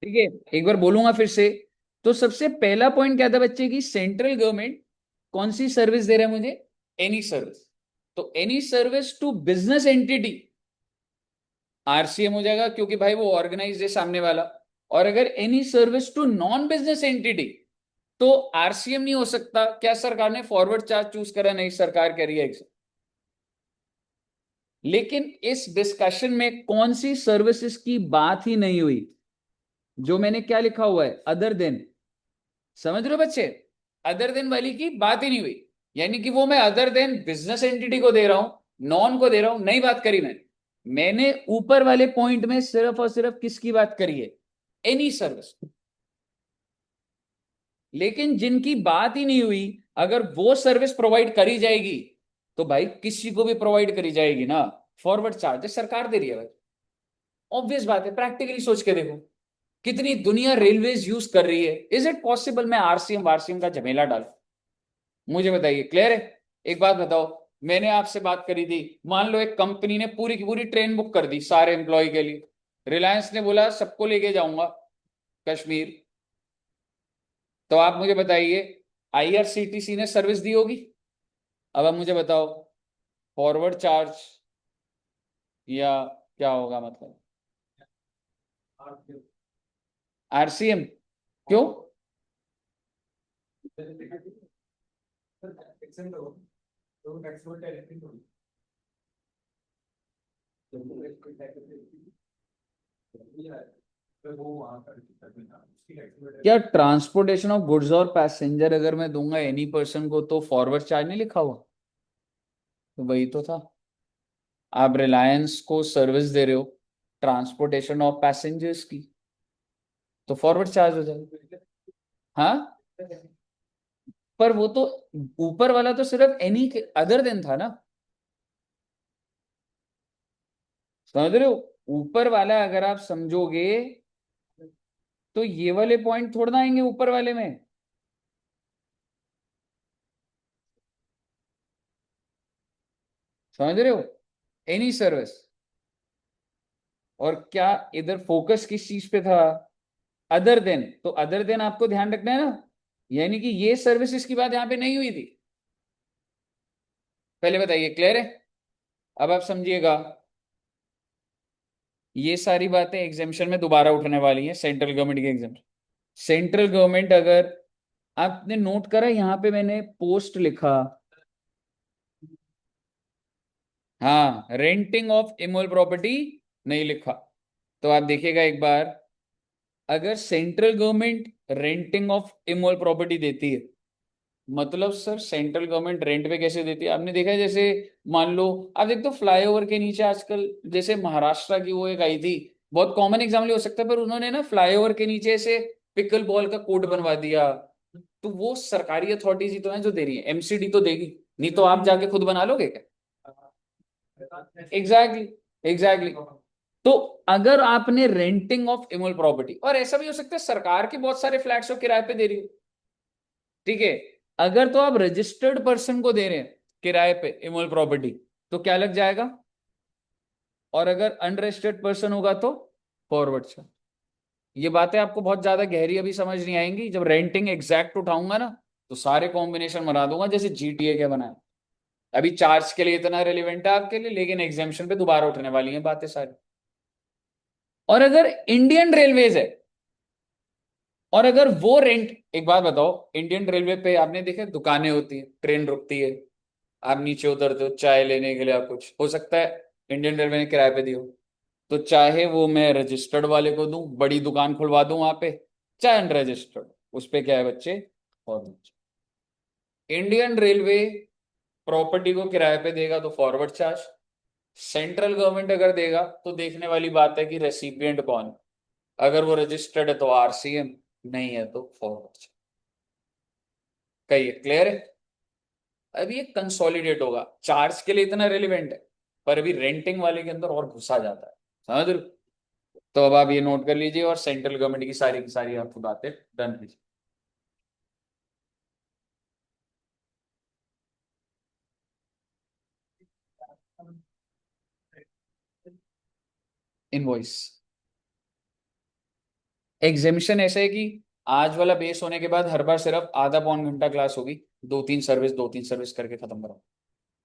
ठीक है, एक बार बोलूंगा फिर से। तो सबसे पहला पॉइंट क्या था बच्चे की, सेंट्रल गवर्नमेंट कौन सी सर्विस दे रहा है मुझे, एनी सर्विस। तो any service to business entity RCM हो जाएगा, क्योंकि भाई वो ऑर्गेनाइज है सामने वाला। और अगर any service to non business entity तो आरसीएम नहीं हो सकता। क्या सरकार ने फॉरवर्ड चार्ज चूज करा, नहीं सरकार कह रही है लेकिन इस डिस्कशन में कौन सी सर्विसेज की बात ही नहीं हुई, जो मैंने क्या लिखा हुआ है, अदर देन। समझ रहे हो बच्चे, अदर देन वाली की बात ही नहीं हुई। यानी कि वो मैं अदर देन बिजनेस एंटिटी को दे रहा हूं, नॉन को दे रहा हूं, नहीं बात करी मैंने ऊपर वाले पॉइंट में सिर्फ और सिर्फ किसकी बात करी है, एनी सर्विस। लेकिन जिनकी बात ही नहीं हुई, अगर वो सर्विस प्रोवाइड करी जाएगी तो भाई किसी को भी प्रोवाइड करी जाएगी ना, फॉरवर्ड चार्जेस सरकार दे रही है भाई। ऑब्वियस बात है, प्रैक्टिकली सोच के देखो, कितनी दुनिया रेलवेज यूज कर रही है। इज इट पॉसिबल मैं आरसीएम वारसीएम का झमेला डालूं? मुझे बताइए, क्लियर है? एक बात बताओ, मैंने आपसे बात करी थी, मान लो एक कंपनी ने पूरी की पूरी ट्रेन बुक कर दी सारे एम्प्लॉय के लिए। रिलायंस ने बोला सबको लेके जाऊंगा कश्मीर। तो आप मुझे बताइए, आईआरसीटीसी ने सर्विस दी होगी? अब आप मुझे बताओ, फॉरवर्ड चार्ज या क्या होगा मतलब, आरसीएम? क्यों? क्या ट्रांसपोर्टेशन ऑफ गुड्स और पैसेंजर अगर मैं दूंगा एनी पर्सन को तो फॉरवर्ड चार्ज नहीं लिखा हुआ? तो वही तो था, आप रिलायंस को सर्विस दे रहे हो ट्रांसपोर्टेशन ऑफ पैसेंजर्स की, तो फॉरवर्ड चार्ज हो जाएगा। हाँ, पर वो तो ऊपर वाला तो सिर्फ एनी अदर देन था ना, समझ रहे हो? ऊपर वाला अगर आप समझोगे तो ये वाले पॉइंट थोड़ा ना आएंगे ऊपर वाले में। समझ रहे हो, एनी सर्विस। और क्या इधर फोकस किस चीज पे था, अदर देन। तो अदर देन आपको ध्यान रखना है ना, यानी कि ये सर्विसेज की बात यहां पे नहीं हुई थी। पहले बताइए, क्लियर है? अब आप समझिएगा, ये सारी बातें एग्जामिशन में दोबारा उठने वाली हैं, सेंट्रल गवर्नमेंट के एग्जाम। सेंट्रल गवर्नमेंट अगर, आपने नोट करा यहां पे मैंने पोस्ट लिखा, हाँ, रेंटिंग ऑफ इमोल प्रॉपर्टी नहीं लिखा। तो आप देखिएगा एक बार, अगर central government renting of immovable property देती है, मतलब सर सेंट्रल गवर्नमेंट रेंट पे कैसे देती है? आपने देखा है जैसे, मान लो आप देखते हो फ्लाईओवर के नीचे आजकल, जैसे महाराष्ट्र की वो एक आई थी, बहुत कॉमन एग्जाम्पल हो सकता है, पर उन्होंने ना फ्लाईओवर के नीचे ऐसे पिकल बॉल का कोर्ट बनवा दिया। तो वो सरकारी अथॉरिटीज ही तो है जो दे रही है, एमसीडी तो देगी नहीं, तो आप जाके खुद बना लोगे क्या? Exactly, exactly. तो अगर आपने रेंटिंग ऑफ इमोल प्रॉपर्टी, और ऐसा भी हो सकता है सरकार के बहुत सारे फ्लैट्स को किराए पे दे रही हो, ठीक है, अगर तो आप रजिस्टर्ड पर्सन को दे रहे हैं किराए पे इमोल प्रॉपर्टी तो क्या लग जाएगा, और अगर अनरजिस्टर्ड पर्सन होगा तो फॉरवर्ड चार्ज। ये बातें आपको बहुत ज्यादा गहरी अभी समझ नहीं आएंगी, जब रेंटिंग एग्जैक्ट उठाऊंगा ना तो सारे कॉम्बिनेशन बना दूंगा, जैसे जीटीए के बनाए। अभी चार्ज के लिए इतना रेलिवेंट है आपके लिए, लेकिन एग्जाम्शन पे दोबारा उठने वाली हैं बातें सारी। और अगर इंडियन रेलवेज है, और अगर वो रेंट, एक बात बताओ, इंडियन रेलवे पे आपने देखा दुकानें होती है, ट्रेन रुकती है, आप नीचे उतरते हो चाय लेने के लिए, आप कुछ हो सकता है इंडियन रेलवे ने किराए पे दी हो, तो चाहे वो मैं रजिस्टर्ड वाले को दूं, बड़ी दुकान खुलवा दूं वहां पे, चाहे अनरजिस्टर्ड, उस पे क्या है बच्चे, और इंडियन रेलवे प्रॉपर्टी को किराए पे देगा तो फॉरवर्ड चार्ज, सेंट्रल गवर्नमेंट अगर देगा तो देखने वाली बात है कि रेसिपिएंट कौन, अगर वो रजिस्टर्ड है तो आरसीएम, नहीं है तो फॉरवर्ड चार्ज। कहिए, क्लियर है? अभी ये कंसोलिडेट होगा, चार्ज के लिए इतना रेलिवेंट है, पर अभी रेंटिंग वाले के अंदर और घुसा जाता है, समझ रहे हो? तो अब आप ये नोट कर लीजिए, और सेंट्रल गवर्नमेंट की सारी आपको बातें डन कीजिए। इनवॉइस, एग्जामिशन ऐसा है कि आज वाला बेस होने के बाद हर बार सिर्फ आधा पौन घंटा क्लास होगी, 2-3 सर्विस करके खत्म करो।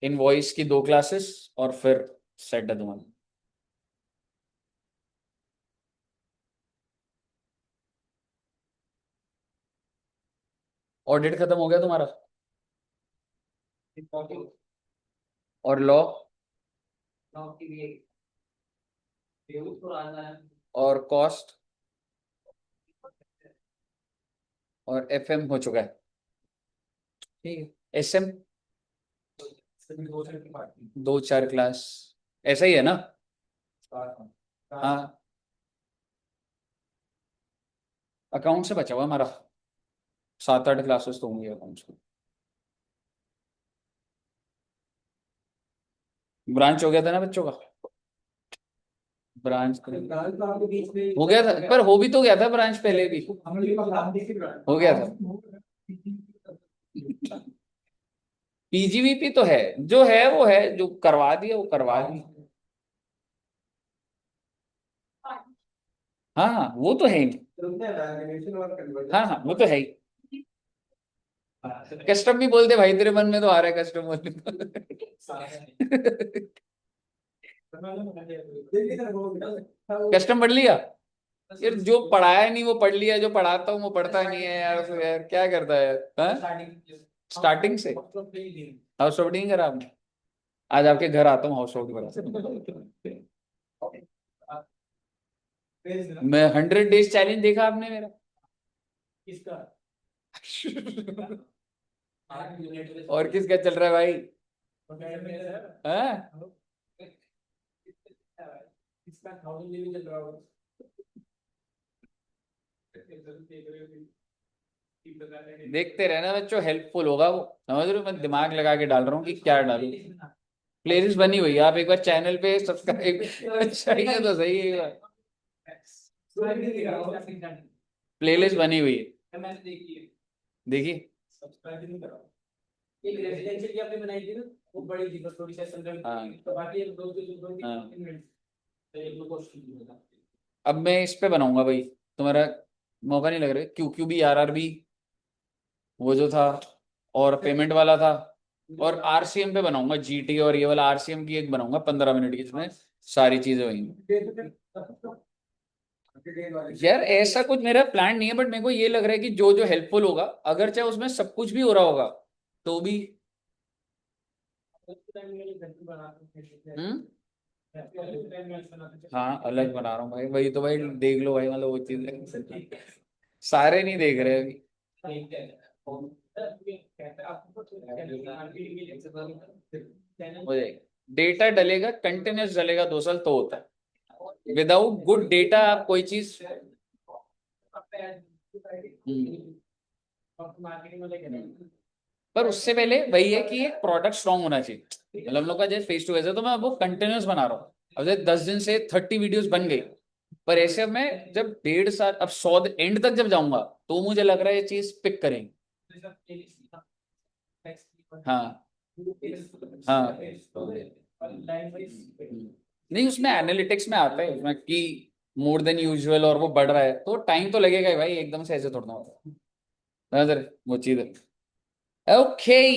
इनवॉइस की 2 क्लासेस और फिर सेट है तुम्हारा। ऑडिट खत्म हो गया तुम्हारा। और लॉ और कॉस्ट और एफएम हो चुका है। ठीक है, एसएम 2-4 क्लास, ऐसा ही है ना। हाँ, अकाउंट से बचा हुआ हमारा 7-8 क्लासेस तो होंगी अकाउंट्स में। ब्रांच हो गया था ना बच्चों का। ब्रांच हो गया था, पर हो भी तो गया था ब्रांच पहले भी हो गया था। पीजीवीपी तो है, जो है वो है, जो करवा दिया वो करवा दिया। हाँ हाँ, वो तो है ही। हाँ हाँ, वो तो है ही। कस्टम भी बोलते भाई, तेरे मन में तो आ रहा है कस्टम बोलने कस्टम पढ़ लिया यार, जो पढ़ाया नहीं वो पढ़ लिया, जो पढ़ाता हूँ वो पढ़ता नहीं है यार, फिर यार क्या करता है यार। स्टार्टिंग से हाउस होल्डिंग करा आपने। आज आपके घर आता हूँ हाउस होल्डिंग। मैं 100 डेज चैलेंज देखा आपने मेरा। और किसका चल रहा है भाई। हाँ? देखते रहना बच्चों, हेल्पफुल होगा वो, समझ रहे हो। मैं दिमाग लगा के डाल रहा हूँ कि क्या डालूं। प्लेलिस्ट बनी हुई है, आप एक बार चैनल पे सब्सक्राइब चाहिए तो सही है एक बार। प्लेलिस्ट बनी हुई है, देखिए। हाँ हाँ। अब मैं इस पे बनाऊंगा भाई, तुम्हारा मौका नहीं लग रहा, Q Q B R R B वो जो था, और पेमेंट वाला था। और आरसीएम पे बनाऊंगा, जीटी और ये वाला आरसीएम की एक बनाऊंगा 15 मिनट की, जिसमें सारी चीजें वही। यार ऐसा कुछ मेरा प्लान नहीं है, बट मेरे को ये लग रहा है कि जो जो हेल्पफुल होगा, अगर चाहे उसमें सब कुछ भी हो रहा होगा तो भी। हम्म। हाँ, अलग बना रहा हूँ भाई, वही तो भाई देख लो भाई, मतलब वो चीज सारे नहीं देख रहे अभी। हो जाएगा, डेटा डलेगा, कंटिन्यूस डलेगा 2 साल तो होता है। विदाउट गुड डेटा आप कोई चीज। पर उससे पहले वही है कि एक प्रोडक्ट स्ट्रांग होना चाहिए। मतलब हम लोग का जैसे फेस टू फेस है, तो मैं वो कंटिन्यूस बना रहा हूँ। अब जैसे 10 दिन से 30 वीडियोस बन गई, पर ऐसे मैं जब 1.5 साल, अब 100 एंड तक जब जाऊंगा, तो मुझे लग रहा है ये चीज पिक करेंगे। हाँ हाँ। नहीं, उसमें एनालिटिक्स में आता है उसमें कि मोर देन यूजुअल और वो बढ़ रहा है, तो टाइम तो लगेगा ही भाई, एकदम से ऐसे थोड़ा ना होता है। नजर वो चीज है। ओके,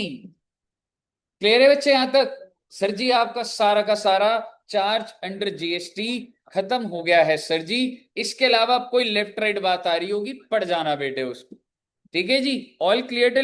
क्लियर है बच्चे यहाँ तक। सर जी आपका सारा का सारा चार्ज अंडर जीएसटी खत्म हो गया है सर जी। इसके अलावा कोई लेफ्ट राइट बात आ रही होगी, पढ़ जाना बेटे उसको। ठीक है जी, ऑल क्लियर।